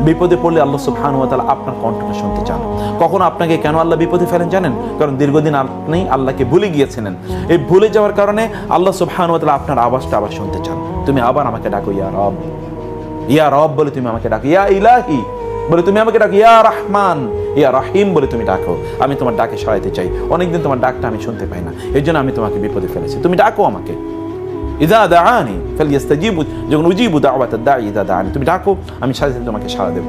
বিপদে পড়লে আল্লাহ সুবহানাহু ওয়া তাআলা আপনার কণ্ঠটা শুনতে চান। কখনো আপনাকে কেন আল্লাহ বিপদে ফেলেন জানেন? কারণ দীর্ঘদিন আপনি আল্লাহকে ভুলে গিয়েছিলেন। এই ভুলে যাওয়ার কারণে আল্লাহ সুবহানাহু ওয়া তাআলা আপনার আওয়াজটা আবার শুনতে চান। তুমি আবার আমাকে ডাকো, ইয়া রব, ইয়া রব বলে তুমি আমাকে ডাকো, ইয়া ইলাহি বলে তুমি আমাকে ডাকো, ইয়া রহমান, ইয়া রহিম বলে তুমি ডাকো। আমি তোমার ডাকে সরাইতে চাই। অনেকদিন তোমার ডাকটা আমি শুনতে পাই না, এই জন্য আমি তোমাকে বিপদে ফেলেছি। তুমি ডাকো আমাকে। ইযা দাআনি ফালইস্তাজিবু, যখন উজিবু দাওয়াতাদ দাঈ ইযা দাআনি, তুমি ডাকো, আমি সাথে সাথে তোমাকে সাড়া দেব,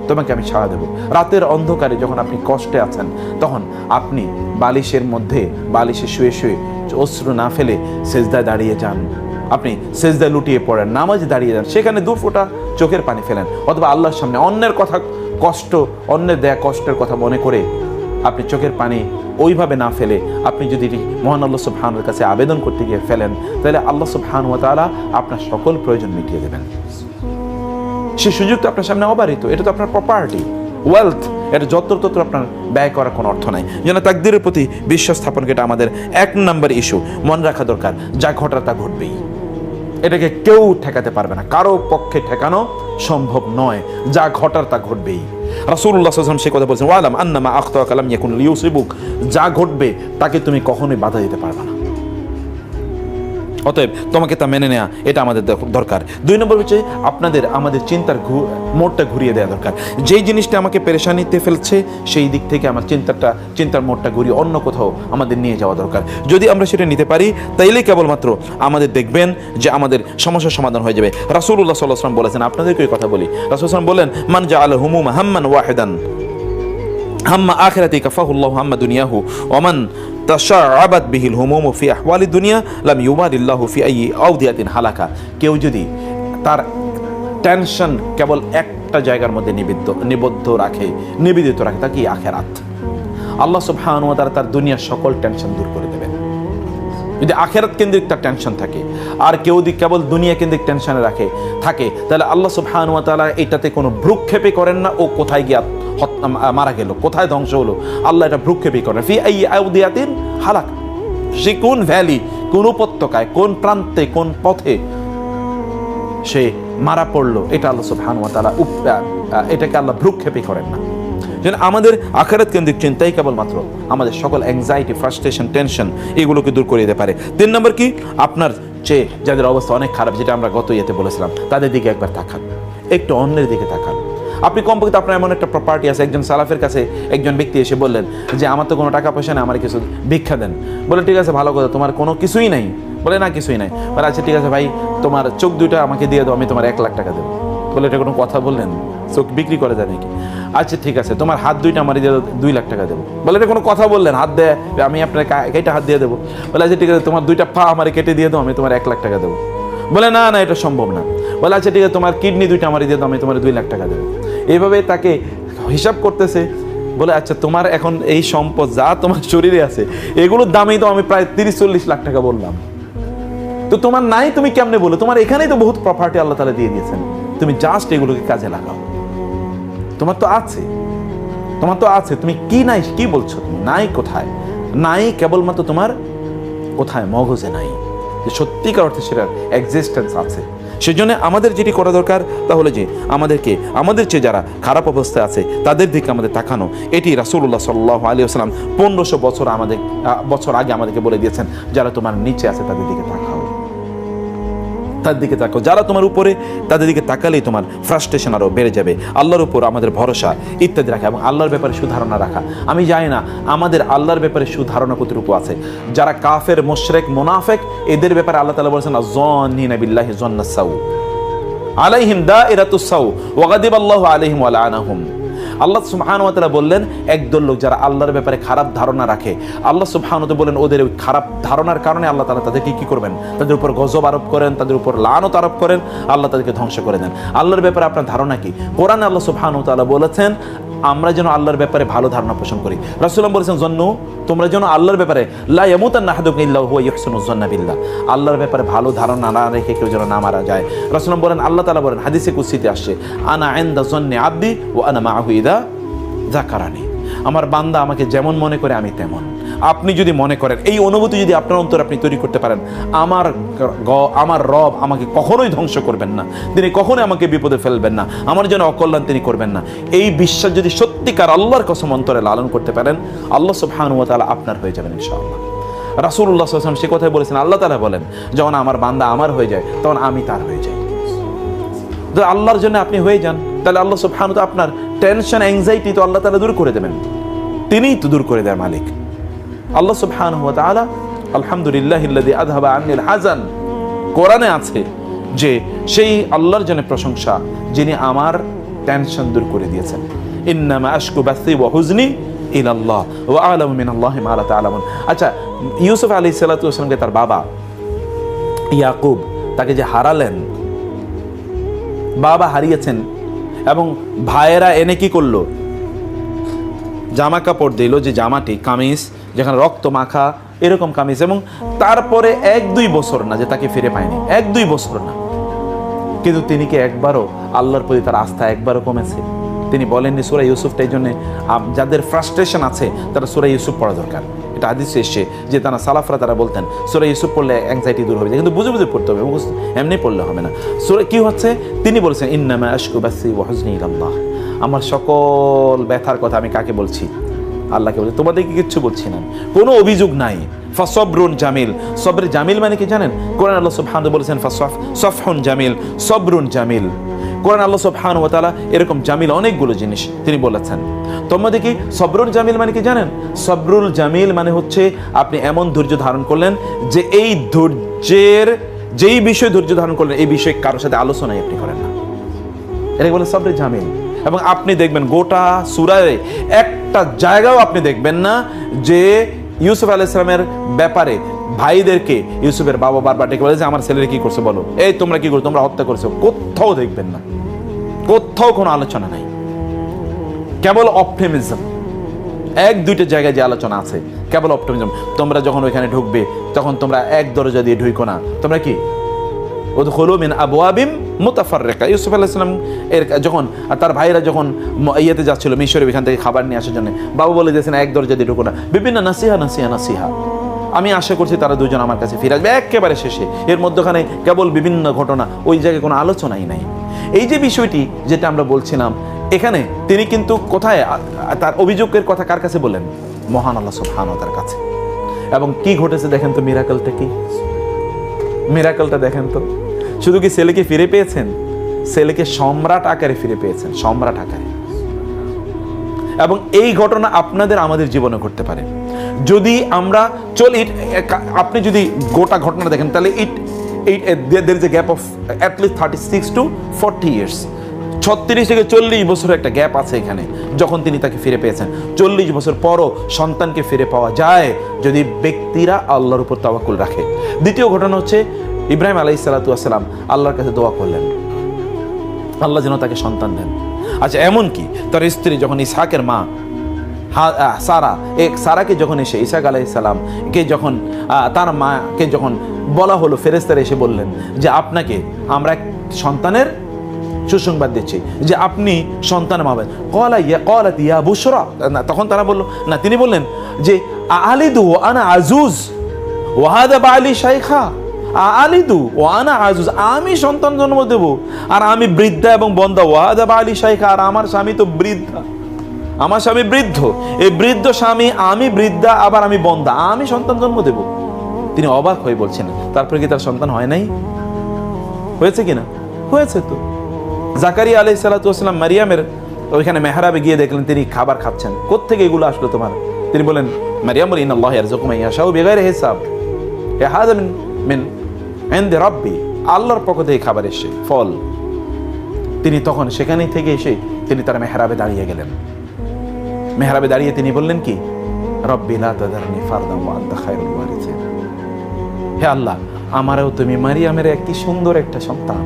তোমাকে আমি সাড়া দেব। রাতের অন্ধকারে যখন আপনি কষ্টে আছেন, তখন আপনি বালিশের মধ্যে বালিশে শুয়ে শুয়ে অশ্রু না ফেলে সেজদায় দাঁড়িয়ে যান। আপনি সেজদায় লুটিয়ে পড়েন, নামাজে দাঁড়িয়ে যান, সেখানে 2 ফোঁটা চোখের পানি ফেলেন, অথবা আল্লাহর সামনে অন্যের কথা, কষ্ট, অন্যের দেয়া কষ্টের কথা মনে করে আপনি চোখের পানি ওইভাবে না ফেলে আপনি যদি মহান আল্লাহ সুবহানাহু ওয়া তাআলার কাছে আবেদন করতে গিয়ে ফেলেন, তাহলে আল্লাহ সুবহানাহু ওয়া তাআলা আপনার সকল প্রয়োজন মিটিয়ে দেবেন। সেই সুযোগ তো আপনার সামনে অবারিত, এটা তো আপনার প্রপার্টি, ওয়েলথ, এটা যত্রতত্র আপনার ব্যয় করার কোনো অর্থ নাই। যেন তাকদীরের প্রতি বিশ্বাস স্থাপন, এটা আমাদের 1 নম্বর ইস্যু, মনে রাখা দরকার। যা ঘটার তা ঘটবেই, এটাকে কেউ ঠেকাতে পারবে না, কারো পক্ষে ঠেকানো সম্ভব নয়। যা ঘটার তা ঘটবেই। রাসূলুল্লাহ সাল্লাল্লাহু আলাইহি ওয়াসাল্লাম সে কথা বলেছেন, ওয়ালাম আন্নামা আখতাকা লাম ইয়াকুন লিয়ুসিবুক, যা ঘটবে তাকে তুমি কখনোই বাধা দিতে পারবে না। অতএব তোমাকে তা মেনে নেওয়া, এটা আমাদের দরকার। 2 নম্বর হচ্ছে আমাদের চিন্তার মোড়টা ঘুরিয়ে দেওয়া দরকার। যেই জিনিসটা আমাকে পেরেশানিতে ফেলছে, সেই দিক থেকে আমার চিন্তার মোড়টা ঘুরিয়ে অন্য কোথাও আমাদের নিয়ে যাওয়া দরকার। যদি আমরা সেটা নিতে পারি, তাইলে কেবলমাত্র আমাদের দেখবেন যে আমাদের সমস্যার সমাধান হয়ে যাবে। রাসূলুল্লাহ সাল্লাল্লাহু আলাইহি ওয়াসাল্লাম বলেছেন, আপনাদেরকে এই কথা বলি, রাসূলুল্লাহ সাল্লাল্লাহু আলাইহি ওয়াসাল্লাম বলেন, মান জাআলা হুমুমা হাম্মান ওয়াহিদান হাম্মা আখিরাতি কাফাহুল্লাহু হাম্মা দুনিয়াহু ওয়া মান তাশাআবাত বিহিল হুমুমু ফি আহওয়ালি দুনিয়া লাম ইউবারিল্লাহু ফি আইয়ি আওদিয়াতিন হালাকা। কেউ যদি তার টেনশন কেবল একটা জায়গার মধ্যে নিবদ্ধ রাখে, নিবেদিত রাখে, তা কি আখিরাত, আল্লাহ সুবহানাহু ওয়া তাআলা তার দুনিয়ার সকল টেনশন দূর করে দেবেন। যদি আখিরাত কেন্দ্রিক তার টেনশন থাকে, আর কেউ যদি কেবল দুনিয়া কেন্দ্রিক টেনশনে থাকে, তাহলে আল্লাহ সুবহানাহু ওয়া তাআলা এটাতে কোনো ভ্রুক্ষেপই করেন না। ও কোথায় গিয়া মারা গেল, কোথায় ধ্বংস হলো, আল্লাহ এটা ভ্রুক্ষেপই করেন। ফি আইয়ি আওদিয়াতিন হালাক, সে কোন ভ্যালি, কোন উপত্যকায়, কোন প্রান্তে, কোন পথে সে মারা পড়লো, এটা আল্লাহ সুবহানাহু ওয়া তাআলা এটাকে আল্লাহ ভ্রুক্ষেপই করেন না। যেন আমাদের আখিরাত কেন্দ্রিক চিন্তাই কেবলমাত্র আমাদের সকল অ্যাংজাইটি, ফ্রাস্ট্রেশন, টেনশন এগুলোকে দূর করে দিতে পারে। 3 নম্বর কি, আপনার চেয়ে যাদের অবস্থা অনেক খারাপ, যেটা আমরা গত ইয়েতে বলেছিলাম, তাদের দিকে একবার তাকান, একটু অন্যের দিকে তাকান। আপনি কমপক্ষে আপনার এমন একটা প্রপার্টি আছে, একজন সালাফের কাছে একজন ব্যক্তি এসে বললেন যে আমার তো কোনো টাকা পয়সা নেই, আমার কিছু ভিক্ষা দেন। বলে ঠিক আছে, ভালো কথা, তোমার কোনো কিছুই নাই? বলে না, কিছুই নাই। বলে আচ্ছা ঠিক আছে ভাই, তোমার চোখ 2টা আমাকে দিয়ে দাও, আমি তোমার 1 লাখ টাকা দেবো। বলে এটা কোনো কথা বললেন? চোখ বিক্রি করে যায় নাকি? আচ্ছা ঠিক আছে, তোমার হাত 2টা আমার দিয়ে 2 লাখ টাকা দেবো। বলে এটা কোনো কথা বললেন? হাত দেয়, আমি আপনার কেটে হাত দিয়ে দেবো। বলে আচ্ছা ঠিক আছে, তোমার 2টা পা আমার কেটে দিয়ে দাও, আমি তোমার 1 লাখ টাকা দেবো। বলে না না, এটা সম্ভব না। বলে আচ্ছা ঠিক আছে, তোমার কিডনি 2টা আমার দিয়ে দাও, আমি তোমার 2 লাখ টাকা দেবো। এইভাবে তাকে হিসাব করতেছে। বলে আচ্ছা, তোমার এখন এই সম্পদ যা তোমার শরীরে আছে, এগুলোর দামেই তো আমি প্রায় 30-40 লাখ টাকা বললাম। তো তোমার নাই, তুমি কেমনে বলো? তোমার এখানেই তো বহুত প্রপার্টি আল্লাহ তাআলা দিয়ে দিয়েছেন, তুমি জাস্ট এগুলোকে কাজে লাগাও। তোমার তো আছে, তোমার তো আছে, তুমি কি নাই কি বলছো? তুমি নাই কোথায়? নাই কেবলমাত্র তোমার কোথায়? মগজে নাই, যে সত্যিকার অর্থে সেটার এক্সিস্টেন্স আছে। সেজন্য আমাদের যেটি করা দরকার, তাহলে যে আমাদের চেয়ে যারা খারাপ অবস্থায় আছে তাদের দিকে আমাদের তাকানো। এটি রাসূলুল্লাহ সাল্লাল্লাহু আলাইহি ওয়াসাল্লাম 1500 বছর আগে আমাদেরকে বলে দিয়েছেন, যারা তোমার নিচে আছে তাদের দিকে তাকাও, তাদের দিকে তাকাও। যারা তোমার উপরে, তাদের দিকে তাকালেই তোমার ফ্রাস্ট্রেশন আরও বেড়ে যাবে। আল্লাহর উপর আমাদের ভরসা ইত্যাদি রাখা এবং আল্লাহর ব্যাপারে সুধারণা রাখা। আমি জানি না আমাদের আল্লাহর ব্যাপারে সুধারণা কতটুকু আছে। যারা কাফের, মুশরিক, মুনাফিক, এদের ব্যাপারে আল্লাহ তাআলা বলেছেন, আয-যান্নিনা বিল্লাহি যান্নাস সাউ আলাইহিম দাইরাতুস সাউ ওয়া গাদিবাল্লাহু আলাইহিম ওয়া লাআনাহুম। আল্লাহ সুবহানাহু ওয়া তাআলা বললেন, একদল লোক যারা আল্লাহর ব্যাপারে খারাপ ধারণা রাখে, আল্লাহ সুবহানাহু ওয়া তাআলা বলেন ওদের ওই খারাপ ধারণার কারণে আল্লাহ তাআলা তাদেরকে কি করবেন? তাদের উপর গজব আরোপ করেন, তাদের উপর লানত আরোপ করেন, আল্লাহ তাদেরকে ধ্বংস করে দেন। আল্লাহর ব্যাপারে আপনার ধারণা কি? কোরআনে আল্লাহ সুবহানাহু ওয়া তাআলা বলেছেন আমরা যেন আল্লাহর ব্যাপারে ভালো ধারণা পোষণ করি। রাসূলুল্লাহ বলেছেন, জন্নু, তোমরা যেন আল্লাহর ব্যাপারে লা ইয়ামুতান্না আহাদুকুম ইল্লা হুয়া ইহসিনুজ যান্না বিল্লাহ, আল্লাহর ব্যাপারে ভালো ধারণা না রেখে কেউ যেন না মারা যায়। রাসূলুল্লাহ বলেন, আল্লাহ তাআলা বলেন হাদিসে কুদসিতে আসছে, আনা ইনদা যান্নি আবদি ওয়া আনা মাআহু ইযা যাকারানি, আমার বান্দা আমাকে যেমন মনে করে আমি তেমন। আপনি যদি মনে করেন, এই অনুভূতি যদি আপনার অন্তরে আপনি তৈরি করতে পারেন, আমার রব আমাকে কখনোই ধ্বংস করবেন না, তিনি কখনোই আমাকে বিপদে ফেলবেন না, আমার জন্য অকল্যাণ তিনি করবেন না, এই বিশ্বাস যদি সত্যিকার আল্লাহর কসম অন্তরে লালন করতে পারেন, আল্লাহ সুবহানাহু ওয়া তাআলা আপনার হয়ে যাবেন ইনশাআল্লাহ। রাসূলুল্লাহ সাল্লাল্লাহু আলাইহি ওয়াসাল্লাম সে কথাই বলেছেন, আল্লাহ তাআলা বলেন, যখন আমার বান্দা আমার হয়ে যায় তখন আমি তার হয়ে যাই। তো আল্লাহর জন্য আপনি হয়ে যান, তাহলে আল্লাহ সুবহানাহু ওয়া তাআলা আপনার টেনশন, অ্যাংজাইটি তো আল্লাহ তাআলা দূর করে দেবেন, তিনিই তো দূর করে দেয় মালিক আল্লাহ সুবহানাহু ওয়া তাআলা। আলহামদুলিল্লাহিল্লাযী আযহাবা আন্নিল হাযান, কোরআনে আছে যে সেই আল্লাহর জন্য প্রশংসা যিনি আমার টেনশন দূর করে দিয়েছেন। ইন্নামা আশকু বাসি ওয়া হুজনি ইলাল্লাহ ওয়া আ'লামু মিনাল্লাহি মা লা তা'লামুন। আচ্ছা, ইউসুফ আলাইহিস সালাতু ওয়াস সালামকে তার বাবা ইয়াকুব তাকে যে হারালেন, বাবা হারিয়েছেন এবং ভাইয়েরা এনে কি করলো, জামা কাপড় দিল, যে জামাটি কামিজ যেখানে রক্ত মাখা এরকম কামিজ, এবং তারপরে 1-2 বছর না যে তাকে ফিরে পায়নি, 1-2 বছর না, কিন্তু তিনি কি একবারও আল্লাহর প্রতি তার আস্থা একবারও কমেছে? তিনি বলেননি সূরা ইউসুফটা। এই জন্য যাদের ফ্রাস্ট্রেশন আছে তারা সূরা ইউসুফ পড়া দরকার। এটা হাদিসে এসেছে যে তারা সালাফরা তারা বলতেন সূরা ইউসুফ পড়লে অ্যাংজাইটি দূর হবে, কিন্তু বুঝে বুঝে পড়তে হবে, এমনি পড়লে হবে না। সূরা কি হচ্ছে, তিনি বলেছেন ইন্নামা আশকু বাসি ওয়া হুজনি ইলাল্লাহ, আমার সকল ব্যথার কথা আমি কাকে বলছি? আল্লাহকে বলছি, তোমাদেরকে কিচ্ছু বলছি না, কোনো অভিযোগ নাই। ফাসবরুন জামিল, সবরে জামিল মানে কি জানেন? কোরআন আল্লাহ সুবহানাহু বলেছেন সফহুন জামিল, সবরুন জামিল। কোরআন আল্লাহ সুবহানাহু ওয়া তাআলা এরকম জামিল অনেকগুলো জিনিস তিনি বলেছেন। তোমাদের কি সবরুল জামিল মানে কি জানেন? সবরুল জামিল মানে হচ্ছে আপনি এমন ধৈর্য ধারণ করলেন যে এই ধৈর্যের যেই বিষয় ধৈর্য ধারণ করলেন এই বিষয়ে কারোর সাথে আলোচনাই আপনি করেন না, এটাকে বলে সবরে জামিল। এবং আপনি দেখবেন গোটা সূরায় একটা জায়গাও আপনি দেখবেন না যে ইউসুফ আলাইহিস সালামের ব্যাপারে ভাইদেরকে ইউসুফের বাবা বারবার ডেকে বলে যে আমার ছেলের কি করছে বলো, এই তোমরা কি করছো, তোমরা হত্যা করছো, কোথাও দেখবেন না, কোথাও কোনো আলোচনা নাই, কেবল অপটিমিজম। 1-2টা জায়গায় যে আলোচনা আছে কেবল অপটিমিজম। তোমরা যখন ওইখানে ঢুকবে তখন তোমরা এক দরজা দিয়ে ঢুকো না, তোমরা কি উদখুলু মিন আবওয়াবিম মুতাফাররিকা। ইউসুফ আলাইহিস সালাম এর যখন তার ভাইরা যখন ইয়েতে যাচ্ছিল মিশরে, এখান থেকে খাবার নিয়ে আসার জন্য, বাবা বলে দিয়েছেন এক দরজা দিয়ে ঢুকো না, বিভিন্ন নাসিহা। আমি আশা করছি তারা দুজন আমার কাছে ফিরে আসবে একেবারে শেষে। এর মধ্যখানে কেবল বিভিন্ন ঘটনা, ওই জায়গায় কোনো আলোচনাই নাই। এই যে বিষয়টি যেটা আমরা বলছিলাম, এখানে তিনি কিন্তু কোথায় তার অভিযোগের কথা কার কাছে বললেন? মহান আল্লাহ সুবহানাহু ওয়া তাআলার কাছে। এবং কি ঘটেছে দেখেন তো, মিরাকলটা কি, মিরাকলটা দেখেন তো। শুধু কি ছেলেকে ফিরে পেয়েছেন? ছেলেকে সম্রাট আকারে ফিরে পেয়েছেন, সম্রাট আকারে। এবং এই ঘটনা আপনাদের আমাদের জীবনে ঘটতে পারে যদি আমরা আপনি যদি গোটা ঘটনা দেখেন, তাহলে there is a gap of at least 36 to 40 years, 36 থেকে 40 বছরের একটা গ্যাপ আছে এখানে। যখন তিনি তাকে ফিরে পেয়েছেন, 40 বছর পরও সন্তানকে ফিরে পাওয়া যায় যদি ব্যক্তিরা আল্লাহর উপর তাওয়াক্কুল রাখে। দ্বিতীয় ঘটনা হচ্ছে ইব্রাহিম আলাইহিস সালাতু ওয়াস সালাম আল্লাহর কাছে দোয়া করলেন আল্লাহ যেন তাকে সন্তান দেন। আচ্ছা, এমন কি তার স্ত্রী যখন ইসহাকের মা সারাকে যখন এসে ইসহাক আলাইহিস সালাম কে যখন তার মাকে যখন বলা হলো, ফেরেশতারা এসে বললেন যে আপনাকে আমরা এক সন্তানের সুসংবাদ দিচ্ছি যে আপনি সন্তান পাবেন। ক্বালাত ইয়া বুশরা, তখন তারা বলল না, তিনি বললেন যে আলিদু ওয়া আনা আজুজ ওয়া হাদা বালি শাইখা, আলিদু ওয়া আনা আজুজ, আমি সন্তান জন্ম দেব আর আমি বৃদ্ধা এবং বন্ধা, ওয়া হাদা বালি শাইখা, আর আমার স্বামী তো বৃদ্ধা, আমার স্বামী বৃদ্ধ, এই বৃদ্ধ স্বামী, আমি বৃদ্ধা, আবার আমি বন্ধা, আমি সন্তান জন্ম দেব। তিনি অবাক হয়ে বলছেন, তারপরে কি তার সন্তান হয় নাই? হয়েছে কিনা? হয়েছে তো। জাকারিয়া আলাইহিস সালাতু ওয়াস সালাম মারিয়ামের ওইখানে মেহরাবে গিয়ে দেখলেন তিনি খাবার খাচ্ছেন। কোত্থেকে এগুলো আসলো তোমার? তিনি বলেন, মারিয়াম বলেন ইন্নাল্লাহু ইয়ারযুকু মান ইয়াশাউ বিগাইরি হিসাব, হাযা মিন ইনদি রাব্বি, আল্লাহর পক্ষ থেকে খাবার এসে ফল। তিনি তখন সেখানেই থেকে এসে তিনি তার মেহরাবে দাঁড়িয়ে গেলেন। মেহরাবে দাঁড়িয়ে তিনি বললেন কি, রব্বি লা তাযারনি ফারদান ওয়া আনতা খায়রুল ওয়ারিসিন, হে আল্লাহ, আমারও তুমি মারিয়ামের একটি সুন্দর একটা সন্তান,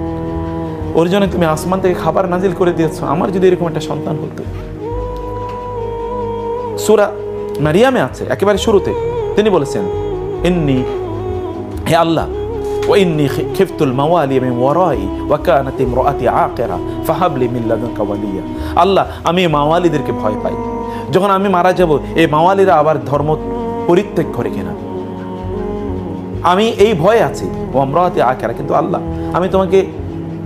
ওর জন্য তুমি আসমান থেকে খাবার নাজিল করে দিয়েছো, আমার যদি এরকম একটা সন্তান হতো। সূরা মারিয়ামে আছে একেবারে শুরুতে তিনি বলেছেন, ইন্নী, হে আল্লাহ, ওয়া ইন্নী খিফতুল মাওয়ালি মিন ওয়ারাই ওয়া কানাত ইমরাআতি আকিরা ফাহাবলি মিন লাদুনকা ওয়ালিয়া। আল্লাহ, আমি মাওয়ালিদেরকে ভয় পাই, যখন আমি মারা যাব এই মাওয়ালিরা আবার ধর্ম পরিত্যাগ করে কিনা। আমি এই ভয়ে আছি, ও আমরাতে আখেরা, কিন্তু আল্লাহ আমি তোমাকে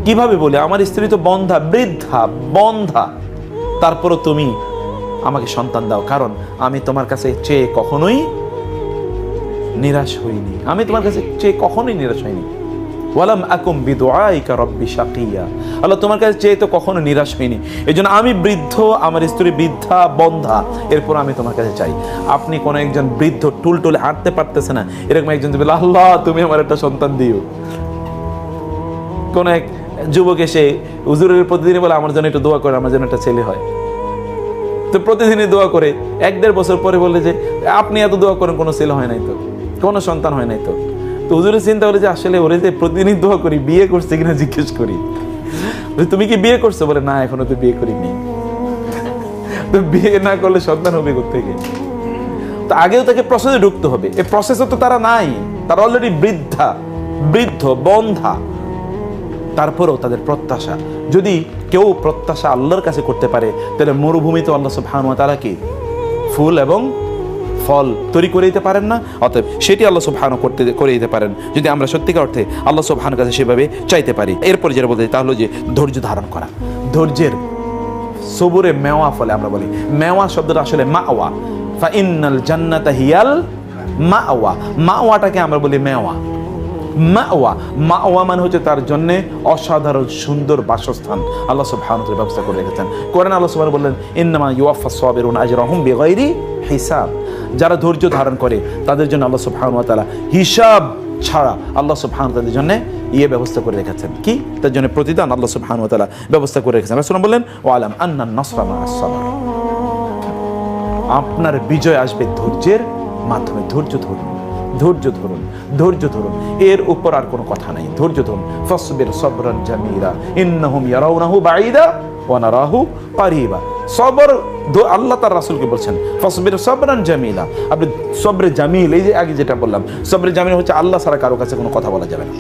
কিভাবে বলি, আমার স্ত্রী তো বন্ধা, বৃদ্ধা, বন্ধা, তারপরও তুমি আমাকে সন্তান দাও, কারণ আমি তোমার কাছে চেয়ে কখনোই নিরাশ হইনি, আমি তোমার কাছে চেয়ে কখনোই নিরাশ হইনি। ওয়ালাম আকুম বিদুআইকা রব্বি শাকিয়া, আল্লাহ তোমার কাছে চেয়ে তো কখনো নিরাশ হইনি, এই জন্য আমি বৃদ্ধ, আমার স্ত্রী বৃদ্ধা, বন্ধা, এরপর আমি তোমার কাছে চাই। আপনি কোন একজন বৃদ্ধ টুলটুলে হাঁটতে পারতেছে না, এরকম একজন বলে আল্লাহ তুমি আমার একটা সন্তান দিও। কোন এক যুবক এসে হুজুরের প্রতিদিনই বলে আমার জন্য একটু দোয়া করে, আমার জন্য একটা ছেলে হয়। তো প্রতিদিনই দোয়া করে, 1-1.5 বছর পরে বলে যে আপনি এত দোয়া করেন, কোনো ছেলে হয় নাই তো, কোনো সন্তান হয় নাই তো। তো হুজুরের চিন্তা করে যে আসলে ওরে যে প্রতিদিনই দোয়া করি, বিয়ে করছে কিনা জিজ্ঞেস করি, তুমি কি বিয়ে করছো? বলে না, এখনো তো বিয়ে করিনি। তো বিয়ে না করলে সন্তান হবে কোত্থেকে? তো আগেও তাকে প্রসেসে ঢুকতে হবে, এই প্রসেসে তো তারা নাই, তারা অলরেডি বৃদ্ধা, বৃদ্ধ, বন্ধা, তারপরেও তাদের প্রত্যাশা। যদি কেউ প্রত্যাশা আল্লাহর কাছে করতে পারে, তাহলে মরুভূমি তো আল্লাহ সুবহানাহু ওয়া তাআলা কি ফুল এবং ফল তৈরি করে দিতে পারেন না? অতএব সেটি আল্লাহ সুবহানাহু করে দিতে পারেন যদি আমরা সত্যিকার অর্থে আল্লাহ সুবহানাহু কাছে সেভাবে চাইতে পারি। এরপরে যেটা বলতে তাহলে যে ধৈর্য ধারণ করা, ধৈর্যের সবুরে মেওয়া ফলে আমরা বলি, মেওয়া শব্দটা আসলে মাওয়া, ফা ইন্নাল জান্নাতা হিয়াল মাওয়া, মাওয়াটাকে আমরা বলি মেওয়া। মাওয়া, মাওয়া মানে হচ্ছে তার জন্য অসাধারণ সুন্দর বাসস্থান আল্লাহ সুবহানাহু ওয়া তাআলা ব্যবস্থা করে রেখেছেন। কোরআনে আল্লাহ সুবহানাহু বললেন ইন্নামা ইউওয়াফাস সাবিরুনা আজরাহুম বিগাইরি হিসাব, যারা ধৈর্য ধারণ করে তাদের জন্য আল্লাহ সুবহানাহু ওয়া তাআলা হিসাব ছাড়া আল্লাহ সুবহানাহু ওয়া তাআলার জন্য ব্যবস্থা করে রেখেছেন, কি তার জন্য প্রতিদান আল্লাহ সুবহানাহু ওয়া তাআলা ব্যবস্থা করে রেখেছেন। রাসূল বললেন ওয়ালাম আন্নান নাসরা মা'আস সাবর, আপনার বিজয় আসবে ধৈর্যের মাধ্যমে। ধৈর্য ধরুন, ধৈর্য ধরুন, ধৈর্য ধরুন, এর উপর আর কোনো কথা নাই। ধৈর্য ধরুন, ফাসবির সাবরান জামিলা ইন্নাহুম ইয়ারাউনাহু বাঈদা ওয়া নারাহু কারীবা। সবর, আল্লাহ তার রাসূলকে বলছেন ফাসবির সাবরান জামিলা, আপনি সবরে জামিল, এই যে আগে যেটা বললাম, সবরে জামিল হচ্ছে আল্লাহ ছাড়া কারো কাছে কোনো কথা বলা যাবে না।